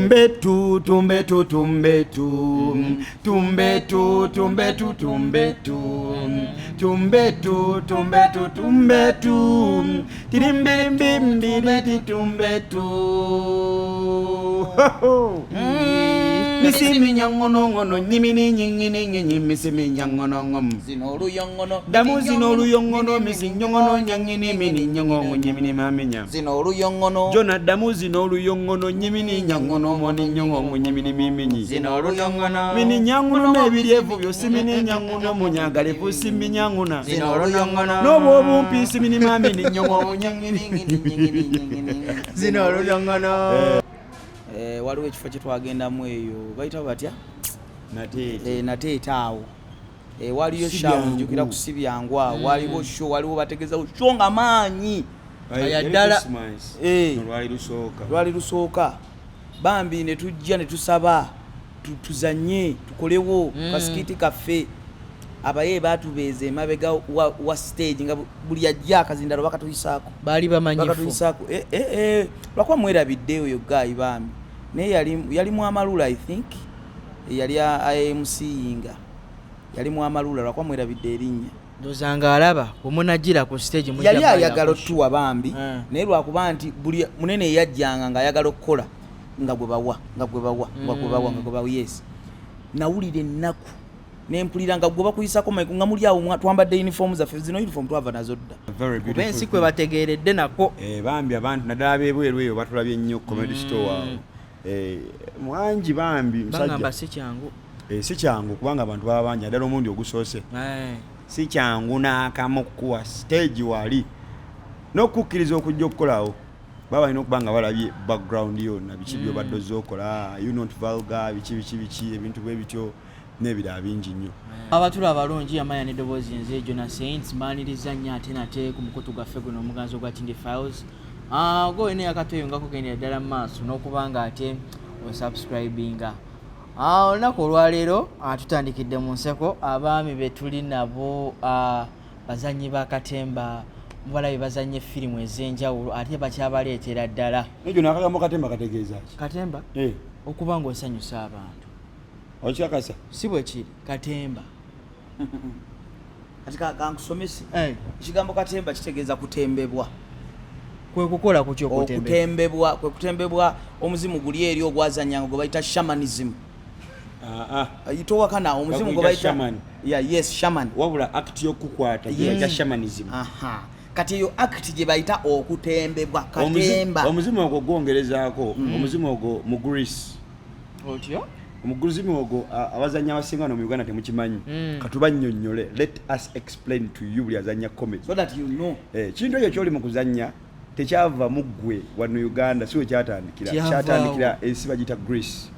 Tumbetu, tumbetu, tumbetu, tumbetu, tumbetu, tumbetu, tumbetu, tumbetu, tumbetu, tirimbirimbimbiriti tumbetu. Misimi nyangono ngono nyimini nyingini nyinyi misimi nyangono ngom zinolu yongono damu zinolu yongono misi nyongono nyangini mini nyongono nyimini maminya zinolu yongono jona damu zinolu yongono nyimini nyangono moni nyongono nyimini miminyi zinolu yongono mini nyangono mebiryevu byosimini nyangono munyagale fusimi nyangona zinolu yongono nobo bumpi simini mamini nyongono nyangini zinolu yongono waliwo ekifo kye twagendamu eyo bayita batya nateeta awo waliyo shawo njukira kusibyangu awo waliwo show waliwo bategeeza show nga maanyi ayaddala lwali lusooka bambi ne tujja ne tusaba tuzanye tukolewo kasikiti kaffe abaye batubeeza emabega wa stage nga buli ajja akazindalo bakatuyisaako baali bamanyifu bakatuyisaako lwakuba mwerabidde oyo gayi bambi naye yali mwamalula I think yali MC yinga yali mwamalula lwakuba mwerabidde erinnya ndozanga alaba omunagira ku stage mujja yali ayagala otuwa bambi naye lwakuba nti buli munene yajjanga nga ayagala okukola nga gwe bawa yes nawulira ennaku nempulira nga gwe bakuyisako mayiku nga muli awo twambadde uniform zaffe zino uniform twava nazo dda Ensi kwe bategeeredde nako bambi abantu naddala beebweru eyo batulabye ennyo comedy store awo Muhangi bambi musajja si kyangu si kyangu kubanga abantu baba bangi naddala omundi ogusoose si kyangu n'akamu kuwa stage wali n'okukkiriza okujja okukolawo baba balina okuba nga balabye background yonna biki byobadde ozookola you not vulgar biki ebintu bwe bityo n'ebirala bingi nnyo abatula abalungi amanya n'eddoboozi nze Jona Saints mbaaniriza nnyo ate nate ku mukutu gwaffe guno omuganzo gwa Tindi Files go ene akatoyo nga kugendera ddala mu maaso n'okuba nga ate osubscribinga olunaku olwaleero tutandikidde mu nseko abaami be tuli nabo bazannyi ba katemba mubalabe bazannye firimu ez'enjawulo ate bakyabaleetera ddala ekyo nakagambo katemba kategeeza ki katemba okuba ng'osanyusa abantu okikakasa si bwe kiri katemba kati kankusomesi ekigambo katemba kitegeeza kutembebwa kwe kukola kutyo kutembebwa omuzimu guli eri ogwazanyanga gwe bayita shamanism yitowakana omuzimu gwe bayita yes shaman wabula act y'okukwata bayita shamanism kati eyo act gye bayita okutembebwa katemba omuzimu ogwo gwongerezaako omuzimu ogwo mu Greece otyo omuzimu ogwo abazanya abasinga mu Uganda temukimanyi katubannyonnyole let us explain to you buli azanya comedy so that you know kintu ekyo kyoli mu kuzanya tekyava mu ggwe wano Uganda siwe kyatandikira ensi bagita Greece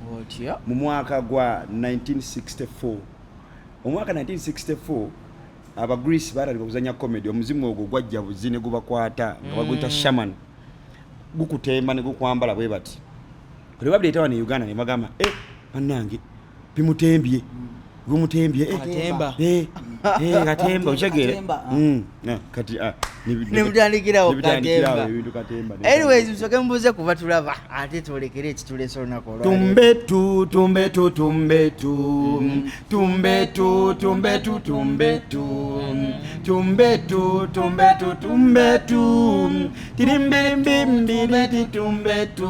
mu mwaka gwa 1964 omwaka 1964 aba Greece baatandika okuzanya comedy omuzimu ogwo gwajja buzi ne gubakwata nga baguyita shaman gukutemba ne gukwambala bwe bati bwe babireeta wano Uganda ne bagamba bannange bimutembye katemba katemba okitegeere kati nemutandikirawo katemba anyways musoke mubuuze kuba tulaba ate twolekere ekituleesa olunaku olwaleero tumbetu tumbetu tumbetu tumbetu tumbetu tumbetu tumbetu tumbetu tumbetu tirimbirimbimbiriti tumbetu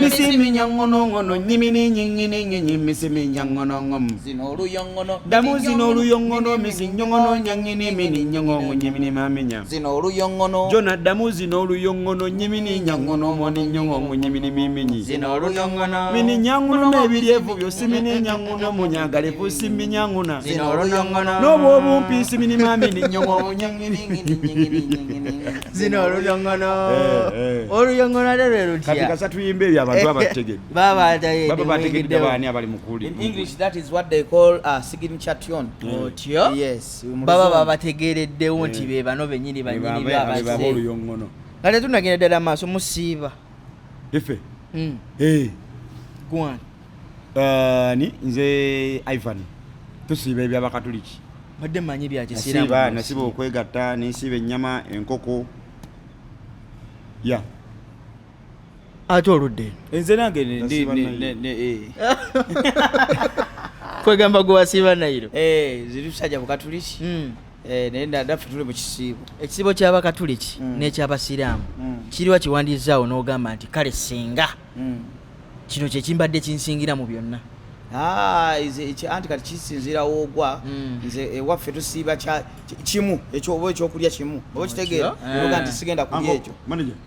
misimi nyangono ngono nyimini nyingini nyinyi misimi nyangono ngom zinolu yongono damu zinolu yongono misi nyongono nyangini mini nyongono nyimini maminya zinolu yongono jona damu zinolu yongono nyimini nyangono moni nyongono nyimini miminyi zinolu yongono mini nyangono mebiryevu byosimini nyangono munyagale fusimi nyangona zinolu yongono nobo obumpi simini mamini nyongono nyangini zinolu yongono oluyongono lero lutya kati kasatu yimbe ebyo abantu abategedde baba bategedde baani abali mukuli in English that is what they call signature tune otyo yes baba bategereddewo nti be bano benyini banyini baba oluyongono kati tunagenda ddala maaso musiiba ife gwan ni nze Ivan tusiiba ebyabakatuliki badde manyi byakisiramu nasiba okwegatta nensiba ennyama enkoko ate oludde nze nange ndi kwegamba gwe wasiiba Nairo ziri tusajja bukatuliki naye ndaffe tuli mu kisiibo ekisiibo ky'abakatuliki n'ekyabasiraamu kiriwa kiwandiizaawo n'ogamba nti kale singa kino kye kimbadde kinsingira mu byonna anti kati kisinziira woogwa nze ewaffe tusiiba kimu oba ekyokulya kimu oba kitegeera oga nti sigenda kulya ekyo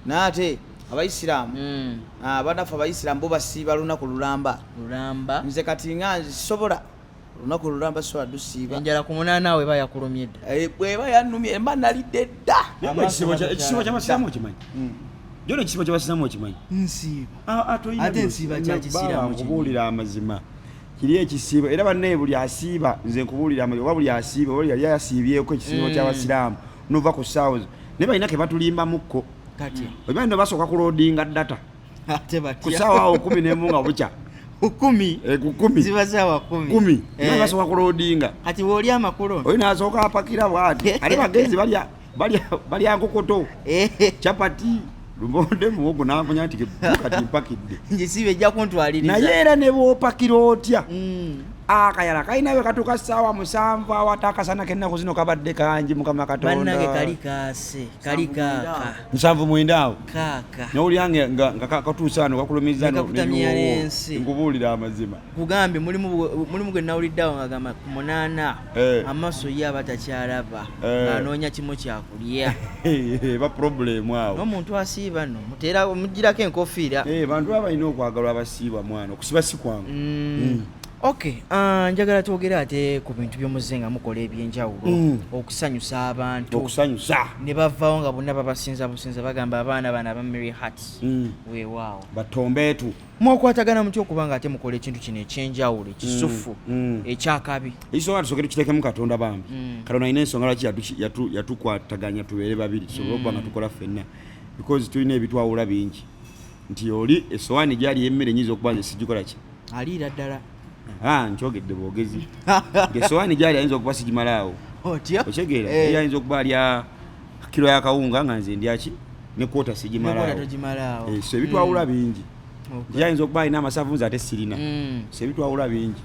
naate abaisiraamu banaffe abaisiraamu bo basiiba lunaku lulamba nze kati nga nzisobola olunaku lulamba sobola dusiiba enjala ku munaana we bayakulumye dda bweba yanumye mba nalidde dda ekisiibo ky'abasiraamu okimanyi jona ekisiibo ky'abasiraamu okimanyi ate ensiiba kyakisiraamu nkubuulira amazima kiri ekisiibo era bannaye buli asiiba nze nkubuulira amazima oba buli asiiba oba yali asiibyeko ekisiibo ky'abasiraamu nova ku ssaawa naye balina ke batulimbamukko omanyi no basooka kuloadinga data ku ssaawa awo 11 nga bukya 10 ziba saawa 10 naye basooka kuloadinga kati bw'oli amakulu oyo nasooka apakira bwati ate bagenzi balya nkokoto chapati lumonde muwogo n'amanya nti kati mpakidde njisiibe ejja kuntwaliriza naye era ne bw'opakira otya akayala kalina we katuuka ssaawa 7 awata akasana kennaku zino kabadde kangi mukama katonda bannange kali kaase kali kaaka 7-9 awo kaaka nowulyange nga katuusa wano kakulumiza nekakutamya n'ensi nkubuulira amazima kugambye mulimu gwe nawuliddeawo nga gamba ku 8 amaaso ye aba takyalaba ng'anoonya kimu kyakulya eba problemu awo n'omuntu asiiba no muteera mugirako enkofiira bantu abalina okwagalwa abasiiba mwana okusiba si kwangu Okay, njagala twogere ate ku bintu by'omuze nga mukola ebyenjawulo okusanyusa abantu ne bavaawo nga bonna babasinza businza bagamba abaana bana aba Mary Hearts weewaawo batombeetu mwokwatagana mutya okuba nga ate mukola ekintu kino ekyenjawulo ekisufu ekyakabi ekisonga tusooke tukiteekemu Katonda bambi Katonda alina ensonga lwaki yatukwataganya tubeere babiri tusobole okuba nga tukola ffenna because tulina ebitwawula bingi nti oli essowaani gyali emmere nyinza okuba nze sigikola ki aliira ddala nkyogedde bwogezi ngesowaani gyali ayinza okuba sigimalaawo okyegeera ye ayinza okuba alya kilo ya kawunga nga nze ndyaki ne kwota sigimalaawo so ebitwawula bingi ye ayinza okuba alina amasavu nze ate sirina so ebitwawula bingi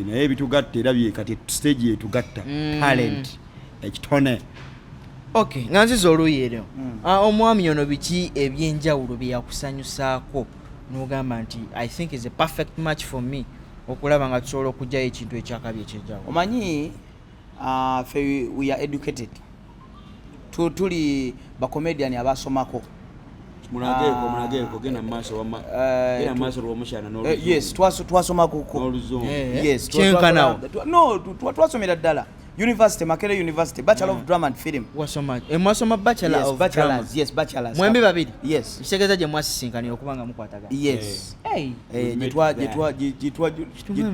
naye ebitugatta era kati stage yetugatta talent ekitone nga nziza oluuyi eryo omwami ono biki ebyenjawulo bye yakusanyusaako n'ogamba nti I think is a perfect match for me okulaba nga tusobola okugyayo ekintu ekyakabi ekyenjawulo omanyi we are educated tuli bacomedian abasomako munageeko genda maaso lw'omukyana twasomako twasomera ddala University, Makerere University, Bachelor of Drama and Film. Mwasoma Bachelor of Drama? Yes, bachelors. Mwembi babiri? Yes. Kitegeeza gye mwasisinkanira okubanga mukwatagana? Yes.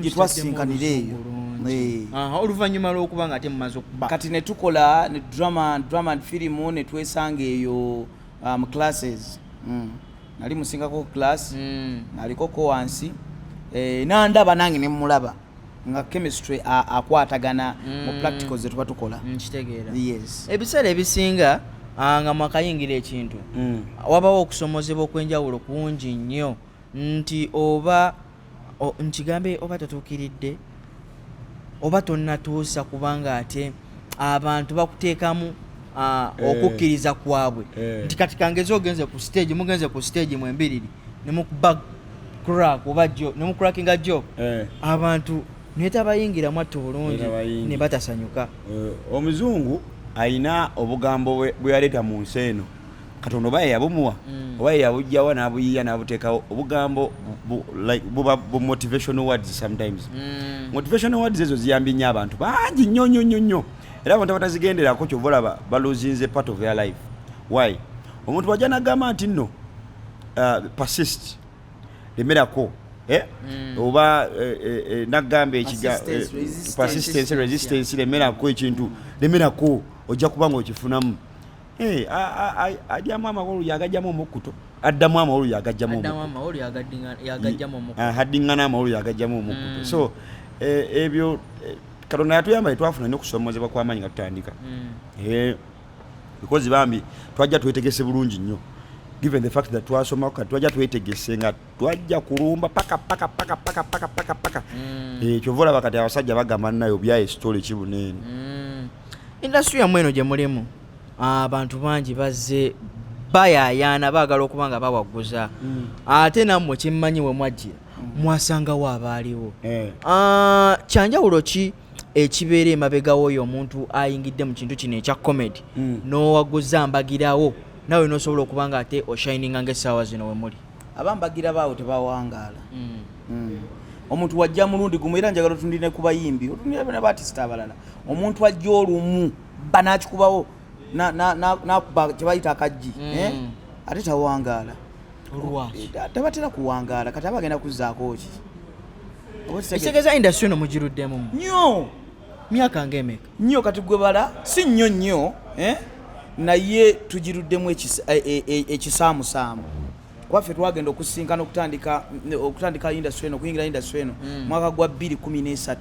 Gitwasinkanira eyo. Oluvannyuma lw'okuba nga ate mumaze okuba. Kati ne tukola drama and film ne twesanga eyo classes. Nali musingako class, nalikoko wansi, nandaba nange ne mulaba. Nga chemistry akwatagana mu practicals zetuba tukola nkitegeera yes ebiseera ebisinga nga mwakayingira ekintu wabawo okusomozebwa okwenjawulo kungi nnyo nti oba nkigambe oba tatuukiridde oba tonnatuusa kubanga ate abantu bakuteekamu okukkiriza kwabwe nti kati kangeze ogenze ku stage mugenze ku stage mwembiriri ne mukuba crack oba jo ne mucrackinga joke abantu netabayingiramu ate obulungi ne batasanyuka omuzungu alina obugambo bwe yaleeta mu nsi eno Katonda oba yabumuwa oba yabujjawa n'abuyiya n'abuteekawo obugambo buba motivational words sometimes motivational words ezo ziyambye nnyo abantu bangi nnyo era abantu abatazigenderako kyova olaba baluzinze part of their life why omuntu wajja n'agamba nti nno persist lemerako oba nagamba persistence resistance lemerako ekintu lemerako ojja kuba nga okifunamu adyamu amawolu yagajjamu omukkuto addamu amawolu yagajjamu haddingana amawolu yagajjamu omukkuto so ebyo Katonda yatuyamba etwafuna n'okusomozebwa kw'amaanyi nga tutandika because bambi twajja twetegese bulungi nnyo given the fact that twasoma ko twajja twetegese nga twajja kulumba paka ekyovola bakati abasajja bagamba nayo bya story kibunene. Industry ya mweno gye mulimu abantu bangi bazze bayayana baagala okuba nga bawaguza ate nammwe kimmanyi we mwajjira mwasangawo abaaliwo kyanjawulo ki ekibeera emabega w'oyo omuntu ayingidde mu kintu kino ekya comedy n'owaguza mbagirawo nawe n'osobola okuba nga ate oshininga ng'essaawa zino we muli? Abambagira baawo tebawangaala. Omuntu wajja mulundi gumu era njagala otundire ku bayimbi otundire ne baartista abalala omuntu ajja olumu banakikubawo nakuba kyebayita akajji ate tawangaala. Tabatera kuwangaala kati abagenda kuzzaako ki? Ekitegeeza industry eno mugiruddemu nnyo myaka ng'emeka nnyo kati gwe bala si nnyo naye tugiruddemu ekisaamusaamu. Waffe twagenda okusinkana okutandika industry eno kuyingira industry eno mwaka gwa 2013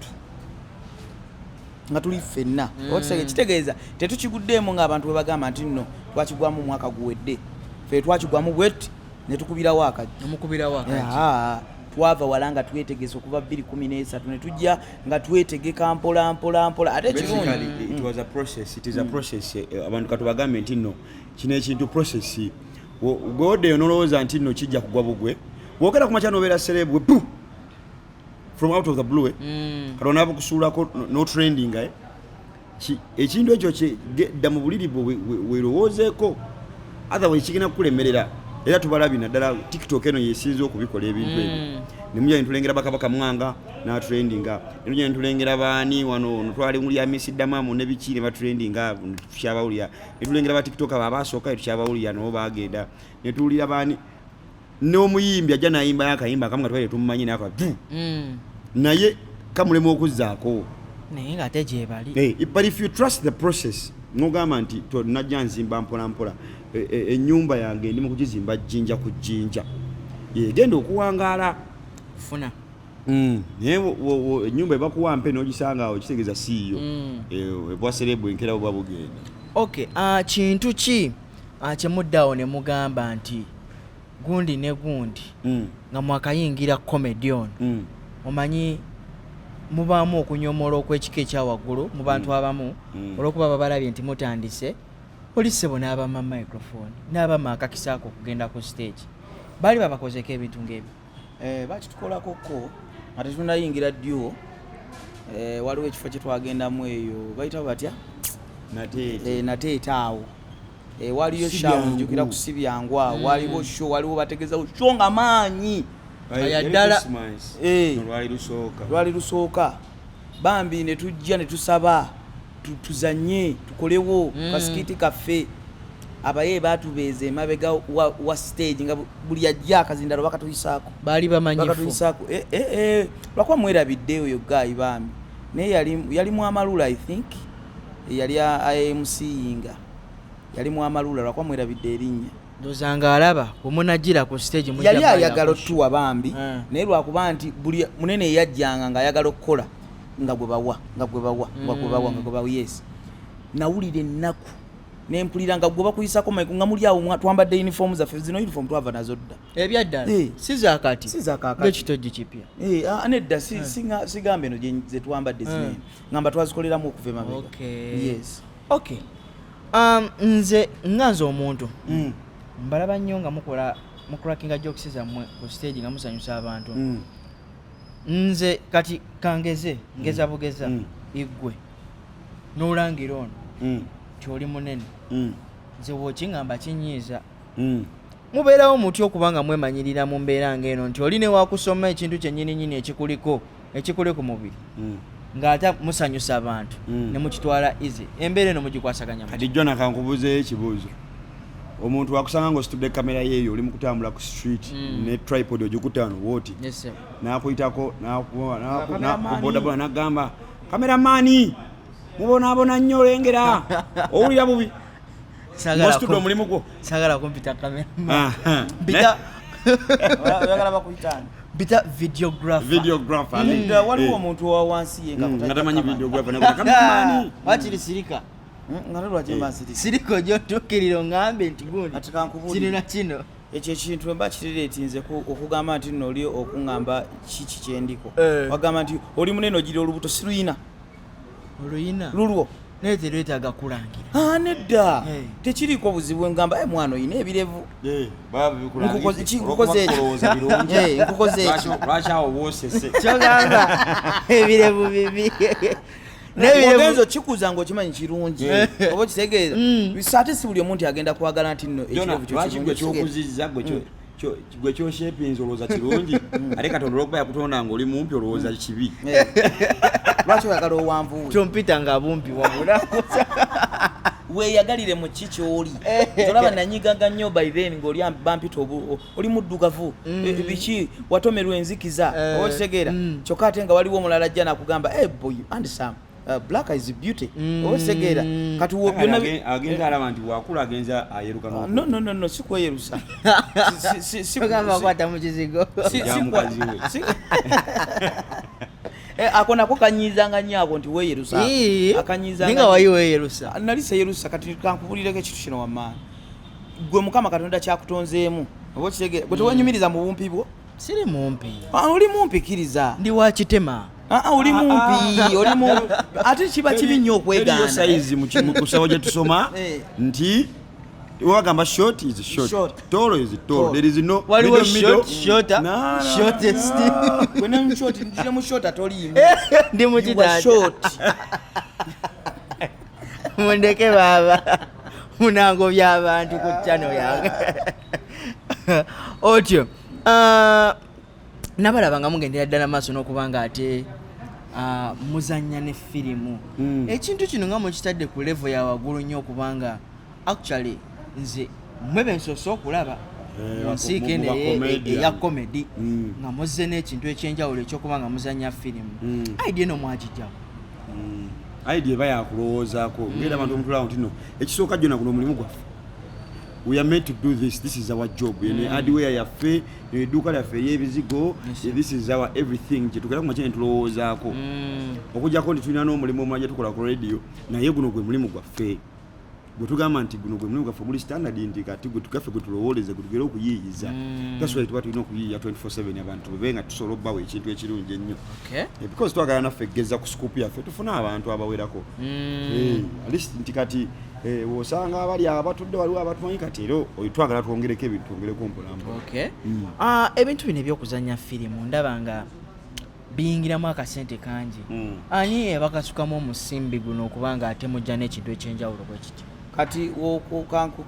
nga tuli ffenna. Kitegeeza tetukiguddeemu ng'abantu bwe bagamba nti nno twakigwamu mwaka guwedde, ffe twakigwamu bwet ne tukubirawo akajja. Twava wala nga twetegese okuva 2013 ne tujja nga twetegeka mpola ate kirungi. It was a process. It is a process. Abantu katubagambe nti nno kino ekintu process gode onolowooza nti nno kijja kugwa bugwe wogera ku makya nobeera celeb from out of the blue kalona abakusuulako no trending ekintu ekyo dda mu buliri bwe werowoozeeko otherwise kigenda kukulemerera. Era tubalabye naddala TikTok eno yesinze okubikola ebintu ebyo. Nemujja nitulengera bakabaka mwanga na trendinga. Nemujja nitulengera baani wano notwali muli ya Miss Damamu ne biki ne ba trendinga tukyabawulya. Netulengera ba TikTok abasooka tukyabawulya no bagenda. Netulira baani n'omuyimbi ajja nayimba yakayimba kamwe twali tumumanyi nako naye kamulemu okuzzaako naye nga ate gye bali. But if you trust the process nogamba nti najja nzimba mpola ennyumba yange ndi mu kugizimba jjinja ku jjinja genda okuwangaala kufuna naye ennyumba ebakuwampe n'ogisanga awo kitegeeza siiyo ebwaserebu enkera oba bugenda. Kintu ki kyemuddawo ne mugamba nti gundi ne gundi nga mwakayingira comedy ono omanyi mubaamu okunyomola okw'ekika ekyawaggulu mu bantu abamu olw'okuba babalabye nti mutandise polisebo n'abama microphone n'abama akakisaako okugenda ku stage baali babakozeko ebintu ng'ebyo. Bakitukolakoko ate tunayingira ddyo waliwo ekifo kye twagendamu eyo bayita batya nateeta awo waliyo shawo njukira kusibyangu awo waliwo show waliwo bategezawo show nga maanyi ddala lwali lusooka bambi ne tujja ne tusaba tuzanye tukolewo kasikiti kaffe abaye batubeeze emabega wa stage nga buli ajja akazindalo bakatuyisaako baali bamanyifu bakatuyisaako lwakuba mwerabidde oyo gayi bambi naye yali mwamalula I think yali AMC yinga yali mwamalula lwakuba mwerabidde erinnya ndozanga alaba omunagira ku stage mu yali ayagala otuwa bambi naye lwakuba nti buli munene yajjanga nga ayagala okukola nga gwe bawa yes nawulira ennaku nempulira nga gwe bakuyisako maiko nga muli awo twambadde uniform zaffe zino uniform twava nazo dda ebyaddala si zakati ng'ekitogi kipya nedda sigambe eno ze twambadde zino ngamba twazikoleramu okuva emabega. Nze nganze omuntu mbalaba nnyo nga mukulakinga jokes zammwe ku stage nga musanyusa abantu. Nze kati kangeze ngeza bugeza igwe n'olangira ono kyoli munene nze wookingamba kinyiiza mubeerawo mutya okuba nga mwemanyirira mu mbeera ng'eno nti oli ne wakusoma ekintu kyennyininyini ekikuli ku mubiri ng'ate musanyusa abantu ne mukitwala easy embeera eno mugikwasaganya kati jona kankubuzeeyo ekibuuzo omuntu wakusanga ng'ositudde kamera yeeyo oli mu kutambula ku street ne tripod ogikutano wooti n'akuyitako bodaboda n'agamba kameramaani mubonaabona nnyo olengera owulira bubi ng'ositudde omulimu gwo sagala kumpita kamera oyagala bakuyitana bita videographer waliwo omuntu wa wansi ye nga tamanyi videographer kameramaani wakirisirika ngalo lwakimba siriko gyotuukiriro ngambe nti gundi kino na kino ekyo ekintu mba kirireetinze okugamba nti nno oli okuŋŋamba kiki kyendiko wagamba nti oli munene ogira olubuto siruyina oluyina lulwo naye terwetaaga kulangira nedda tekiriiko buzibu ngamba mwana oyina ebirevu kyogamba ebirevu bibi nebirevu kikuza ng'okimanyi kirungi oba okitegeeza ate si buli omuntu agenda kwagala nti nno ekirevu kyokuzizza gwe kyoshepinza olowooza kirungi ate Katonda olwokuba yakutonda ng'oli mumpi olowooza kibi lwaki oyagala owanvu kyompita nga bumpi wabula weeyagalire mu ki ky'oli olaba nanyigaga nnyo by then ng'oli bampita oli muddugavu biki watomerwa enzikiza oba okitegeera kyokka ate nga waliwo omulala ajja nakugamba boy handsome black is beauty oba okitegeera kati byonna agenda alaba nti wakula agenza ayeruka no sikweyerusa ogamba akwata mu kizigo ako nako kanyizanga nnyo ako nti weeyerusa akanyizanga wayi weeyerusa nali seyerusa kati kankubulireko ekintu kino wamaani gwe Mukama Katonda kyakutonzeemu oba okitegeera gwe tewanyumiriza mu bumpi bwo siri mumpi oli mumpi kkiriza ndi wa kitema oli mumpi oli mumpi ate kiba kibi nnyo okwegaana sayizi mu kusawo gye tusoma nti wagamba short is short, tall is tall. There is no middle, shorter, shortest. When I'm short, I'm short at all. Ndi mukitata short. Mundeke baba. Munango by'abantu ku channel yange. Otyo. Nabalaba nga mugendera ddala maaso n'okubanga ate muzannya ne firimu. Ekintu kino nga mukitadde ku level ya waggulu nnyo okubanga actually nze mwebe nsoso okulaba nsiike eya comedy nga muzze n'ekintu ekyenjawulo ekyokuba nga muzannya firimu idea eno mwagijjawo idea eba yakulowoozaako ngenda abantu omutulawo nti no ekisooka jjona guno omulimu gwaffe we are made to do this is our job ene hardware yaffe edduuka lyaffe ey'ebizigo this is our everything kyetugera kuma kyene tulowoozaako okugjako nti tulina n'omulimu omulala gye tukola ku radio naye guno gwe mulimu gwaffe gwe tugamba nti guno gwe mulimu gwaffe guli standard nti kati gwe tugaffe gwe tulowooleze gwe tugere okuyiiyiza that's why tuba tulina okuyiiya 24/7 abantu bube nga tusobola obbawa ekintu ekirungi ennyo because twagala naffe eggeza ku scoop yaffe tufune abantu abawerako at least nti kati wosanga abali abatudde waliwo abatumanyi kati era twagala twongereko ebintu twongereko mpolampola ebintu bino ebyokuzannya firimu ndaba nga biyingiramu akasente kangi ani ebakasukamu omusimbi guno okubanga ate mujja n'ekintu ekyenjawulo bwe kiti kati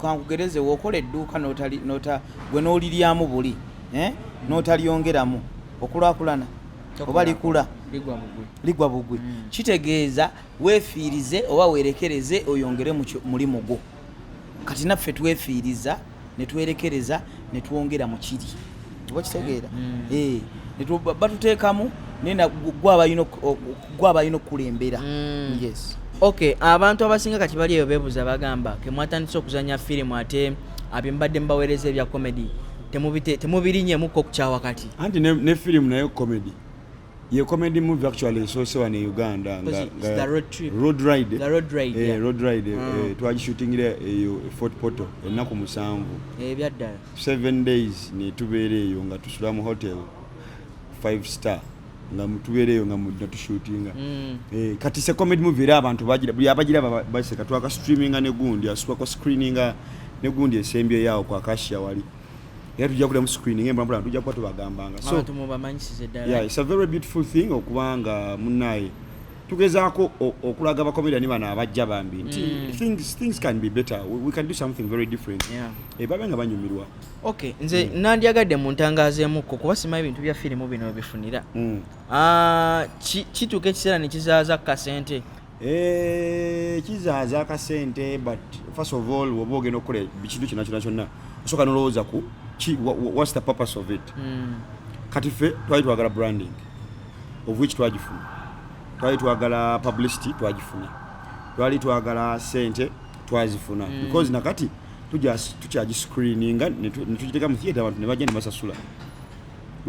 kankugereze wookola edduuka gwe n'oliryamu buli n'otalyongeramu okulaakulana oba likula ligwa bugwi kitegeeza weefiirize oba weerekereze oyongere mu mulimu gwo kati naffe twefiiriza ne twerekereza ne twongera mu kiri oba kitegeera batuteekamu nena gwabayina okukulembera yes okay abantu abasinga kati bali eyo beebuuza bagamba ke mwatandise okuzannya firimu ate abyembadde mbaweereza ebya comedy temubirinyemu ko kukyawa kati anti ne firimu nayo comedy ye comedy movie actually esoose wano e Uganda nga road ride twagishootingira eyo Fort Portal ennaku 7 ebyaddala 7 days ne tubeera eyo nga tusula mu hotel 5 star nga mutubeereyo nga mudda tushootinga kati se comedy movie era abantu buli abagira baseka twaka streaminga ne gundi asukako screeninga ne gundi esembye yawo kwa Kashia wali era tujja kula mu screening embambula tujja kuba tubagambanga so tumubamanyisize ddala yeah it's a very beautiful thing okubanga munnaye tugezaako okulaga bakomediani bano abajja bambi nti things can be better we can do something very different babe nga banyumirwa okay nze nandyagadde mu ntangaazeemukko kuba simanyi ebintu bya firimu bino webifunira kituuka ekiseera ne kizaaza kasente kizaaza akasente but first of all woba ogenda okukola ekintu kyonna osooka nolowooza ku what's the purpose of it kati ffe twali twagala branding of which twagifuna twali twagala publicity twagifuna twali twagala sente twazifuna because nakati tukyagiscreeninga netugiteeka mu theatre abantu ne bajja ne basasula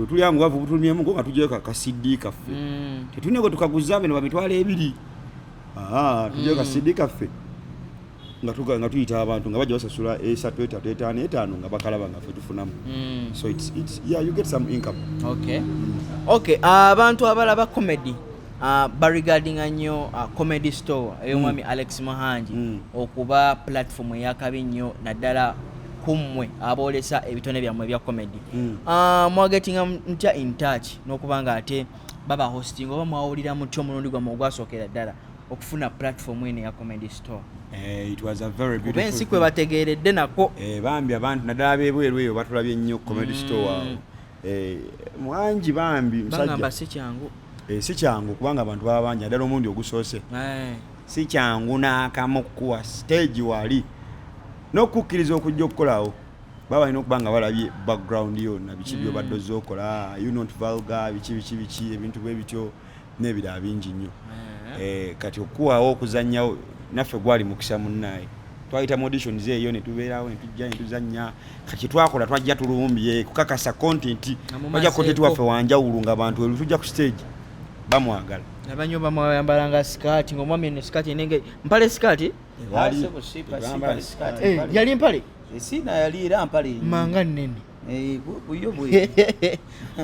tuli angu wavu butulumyemu ngo nga tugyeyo kasidi kaffe tetulina gwe tukaguza bino babitwala ebiri tugyeyo kasidi kaffe nga tuyita abantu nga bajja basasula esatu etatu etaano etaano nga bakalaba nga ffe tufunamu so it's yeah you get some income. Okay abantu abalaba comedy regarding nnyo comedy store ey'omwami Alex Muhangi okuba platform eyakabi nnyo naddala kummwe aboolesa ebitone byammwe ebya comedy mwagetinga ntya in touch n'okubanga ate baba hosting oba mwawulira mutya omulundi gwammwe ogwasookera ddala okufuna platform eno ya comedy store? It was a very beautiful Ensi kwe bategeeredde nako bambi abantu naddala beebweru eyo batulabye nnyo comedy store awo Muhangi bambi musajja si kyangu si kyangu kubanga abantu baba bangi naddala omundi ogusoose si kyangu n'akamu kuwa stage wali n'okukkiriza okujja okukolawo baba balina okuba nga balabye background yonna biki byobadde ozookola you not vulgar biki ebintu bwe bityo n'ebirala bingi nnyo kati okuwawo okuzannyawo naffe gwali mukisa munnaye twayita mu auditions eyo ne tubeerawo ne tujja ne tuzannya kati twakola twajja tulumbye kukakasa content bajja content waffe wanjawulo nga abantu elu tujja ku stage bamwagala nabanyo bamwayambalanga skati ng'omwami eno skati enenge mpale skati yali mpale esina yali era mpale manga nnene buyo bwe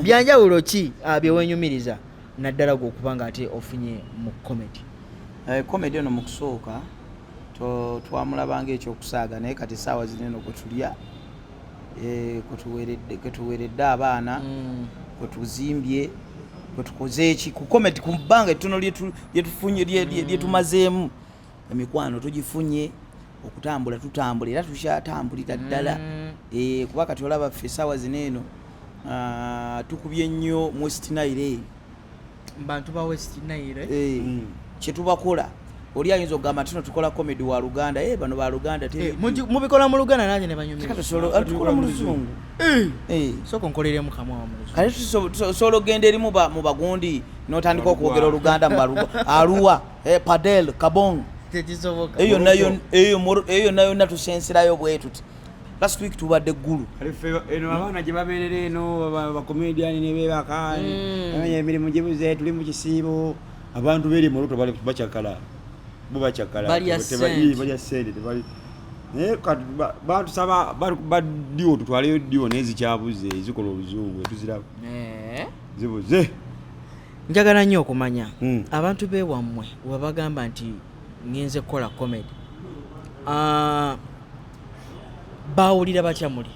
byanjawulo ki byewenyumiriza naddala gwe okubanga ate ofunye mu comedy? Comedy ono mu kusooka twamulabanga ekyokusaaga naye kati essaawa zinene kwetulya kwetuweredde abaana kwetuzimbye kwetukoze eki ku comedy ku bbanga ettono lyetufunye lyetumazeemu emikwano tugifunye okutambula tutambula era tukyatambulira ddala kuba kati olaba ffe essaawa zineeno tukubye nnyo mu West Nile bantu ba West Nile kyetubakola oli ayinza okugamba tino tukola comedy wa Luganda bano ba Luganda mubikola mu Luganda nange ne banyumira tukola mu Luzungu soko nkoleremu kamwa wa mu Luzungu kale tusobola ogenda eri mu bagundi n'otandika okwogera Oluganda mu Arua Padel Kabong eyo nayo natusenserayo bwetuti last week tubadde eggulu eno abaana gye babeerera eno bakomediani ne beebaka amanya emirimu gyebuze tuli mu kisiibo abantu beeri mu luto bakyakala bo bakyakala balya ssente tebali naye kati batusaba badiwo tutwaleyo diwo nezikyabuze ezikola oluzungu etuziraba zibuze. Njagala nnyo okumanya abantu beewammwe webagamba nti ngenze kukola comedy bawulira batya muli?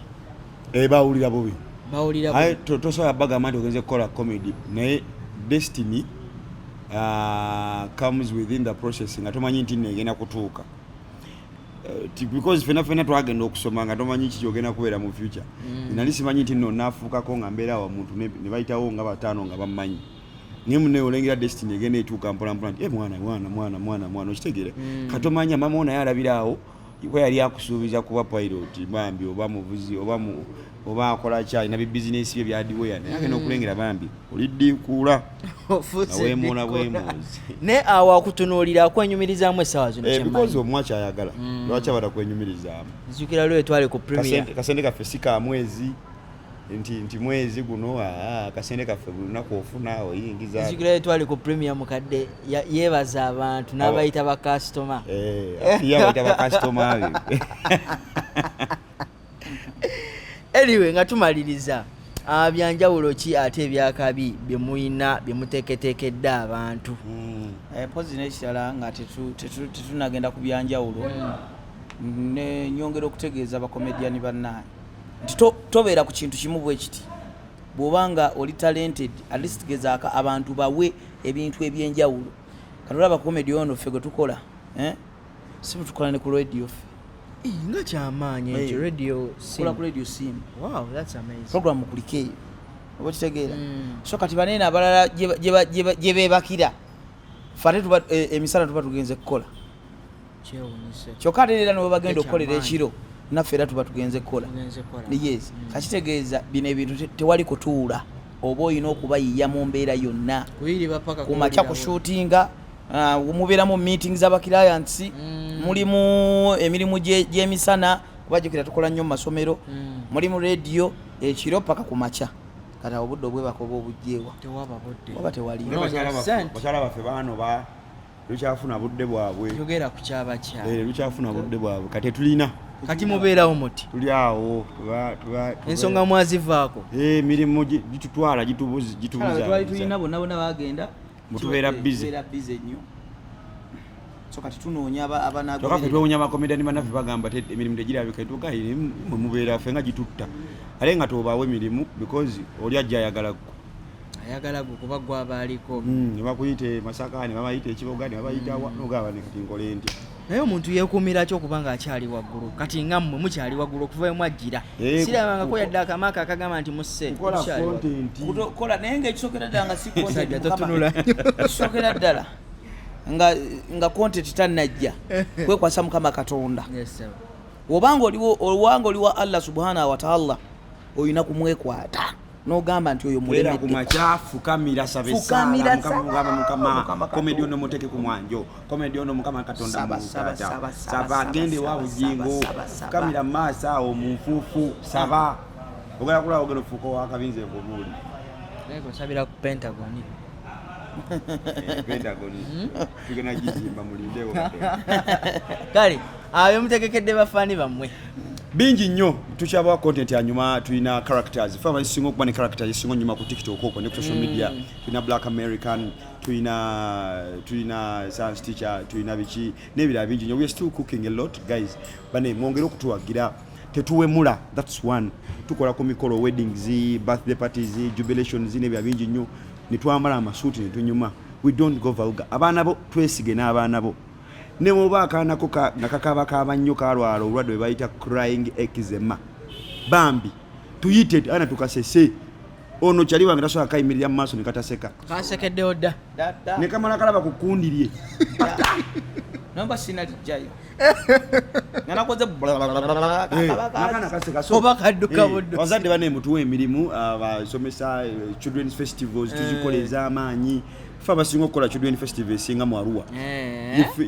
Bawulira bubi. Bawulira tosobola bagamba nti ogenze kukola comedy naye destiny comes within the process nga tomanyi nti negenda kutuuka because fena twagenda okusoma nga tomanyi ki kyogenda kubeera mu future nali simanyi nti nno naafuukako nga mbeera wa muntu ne bayitawo nga bataano nga bammanyi naye munne olengera destiny egenda etuuka mpolampola nti mwana okitegeera katomanya mama ono yalabira awo kwe yali akusuubiza kuba pilot bambi oba muvuzi oba akola kyali na bizinesi bye byadiweya naye agenda okulengera bambi oliddiikuula aweemuula bwemuuzi ne awo akutunuulira akwenyumirizaamu essaawa zino because omwaki ayagala lwaki abata kwenyumirizaamu nzukira lwe twale ku premier kasente kaffe si ka mwezi nti mwezi guno kasente kaffe buli lunaku ofuna oyingiza nzukira lwe twale ku premier mukadde yeebaza abantu n'abayita bakasitoma yabayita bakasitoma anyway nga tumaliriza byanjawulo ki ate ebyakabi bye muyina bye muteeketeekedde abantu pozi n'ekirala nga tetunagenda ku byanjawulo ne nyongera okutegeeza bakomediani bannaani nti tobeera ku kintu kimu bwe kiti bw'obanga oli talented at least gezaaka abantu bawe ebintu ebyenjawulo kati olaba komedi ono ffe gwe tukola si tukola ne ku radio ffe nga kyamaanyi ekyo radio kola ku radio sim. Wow, that's amazing. Program kuliko eyo oba kitegeera so kati banene abalala gye beebakira fate emisala tuba tugenze kukola kyokka ate era niwe bagenda okukolera ekiro naffe era tuba tugenze kukola yes kakitegeeza bino ebintu tewali kutuula oba olina okubayiya mu mbeera yonna kumakya kushuutinga mubeeramu meeting z'abaclients mulimu emirimu gy'emisana kuba jjukira tukola nnyo mu masomero mulimu radio ekiro paka ku makya kati obudde obwebaka oba obujjeewa waba tewali bakyala baffe baano lukyafuna budde bwabwe yogera ku kyaba kya lukyafuna budde bwabwe kati tulina kati mubeerawo muti tuli awo ensonga mwazivaako emirimu gitutwala twali tulina bonna bagenda mutubeera bize nnyo so kati tunoonya twewunya abakomedani banaffe bagamba emirimu tegirabika tuga mubeera ffe nga gitutta ale nga tobaawo emirimu because oli ajja ayagala gwe kuba gwabaaliko nebakuyite masakaani babayita ekibogani babayitawa nogaba ne kati nkole ntya naye omuntu yeekuumira ki okuba nga akyali waggulu kati nga mmwe mukyali waggulu okuva emwajjira sirabangako yadde akamaaka akagamba nti musse kola naye ngaekisookera ddala nga sikisookera ddala nga content tannajja kwekwasa mukama katonda obanga oliwo Allah subhanahu wa ta'ala olina kumwekwata n'ogamba nti oyo mulema kumacha fukamira sabesala mukama komedi ono muteke ku mwanjo komedi ono mukama katonda mukata saba gende wa bujingo fukamira masa awo munfufu saba ogala kula ogero fuko wakabinze ko buli lego sabira ku Pentagon tugena gizimba mulindewo kale ayo mutegekedde bafani bamwe bingi nnyo tukyaba content ya nyuma tulina characters fama isingo kuba ne characters isingo nyuma ku TikTok okwo ne ku social media tulina Black American tulina science teacher tulina bichi nebira bingi nnyo we are still cooking a lot guys bane mwongere okutuwagira tetuwemula that's one tukola ku mikolo weddings birthday parties jubilations nebira bingi nnyo nitwambala amasuuti netunyuma we don't go vulgar abaana bo twesige n'abaana bo ne muba akanako nakakaba kabannyo kalwala olwadde we bayita crying eczema bambi tuyite ana tukasese ono kyali wange tasobola kayimirira mu maaso ne kataseka kasekeddewo dda ne kamala kalaba kukundirye namba sinalijayo nganakoze nakana kaseka oba kadduka buddo wazadde bane mutuwe emirimu abasomesa children's festivals tuzikoleza amaanyi fa basinga okola children's festival singa mu Arua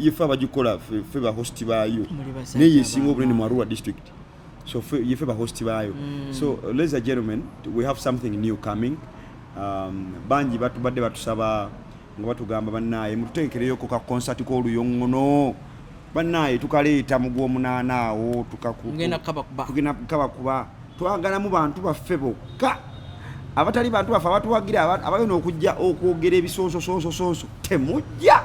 yifa abagikola fe ba host bayo neye singa obunene mu Arua district so yifa ba host bayo so ladies and gentlemen we have something new coming banji batubadde batusaba nga batugamba bannaye mututekereyo ko ka concert ko oluyongono bannaye tukaleeta mu gw'omunaana awo ngenda kaba kuba twagala mu bantu baffe bokka abatali bantu bafa batuwagira abayona okujja okwogera ebisooso temujja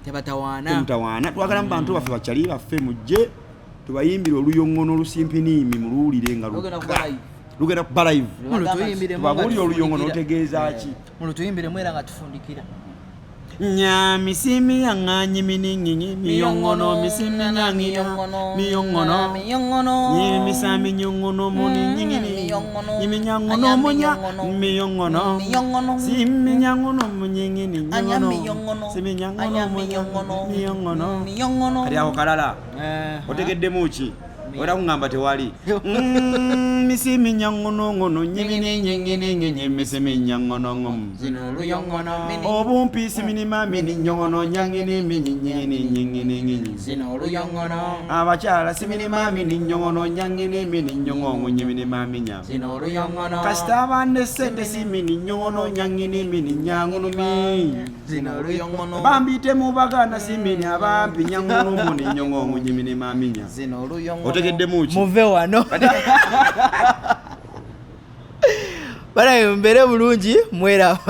tebatawaana twagala mu bantu baffe bakyali baffe mujje tubayimbire oluyongono olusimpiniimi muluwulire nga lugenda kuba live tubabuulire oluyongono lutegeeza ki mulutuyimbire mwera nga tufundikira Nyamisimi yanganyi miningi miyongono misimi nyangi miyongono nyimisami nyongono muningi nyiminyangono munya miyongono simi nyangono munyingi nyongono simi nyangono miyongono kali aho kalala otegedde muki ora kungamba tewali misimi nyangono nyimini misimi nyangono zino luyongono obumpi simini mami nyongono nyangini zino luyongono abakyala simini mami nyongono nyimini mami nya zino luyongono kastaba ne sente simini nyongono nyangono zino luyongono bambite mu baganda simini abampi nyangono nyongono nyimini mami nya zino luyongono muve wano balayo mbere bulungi mwera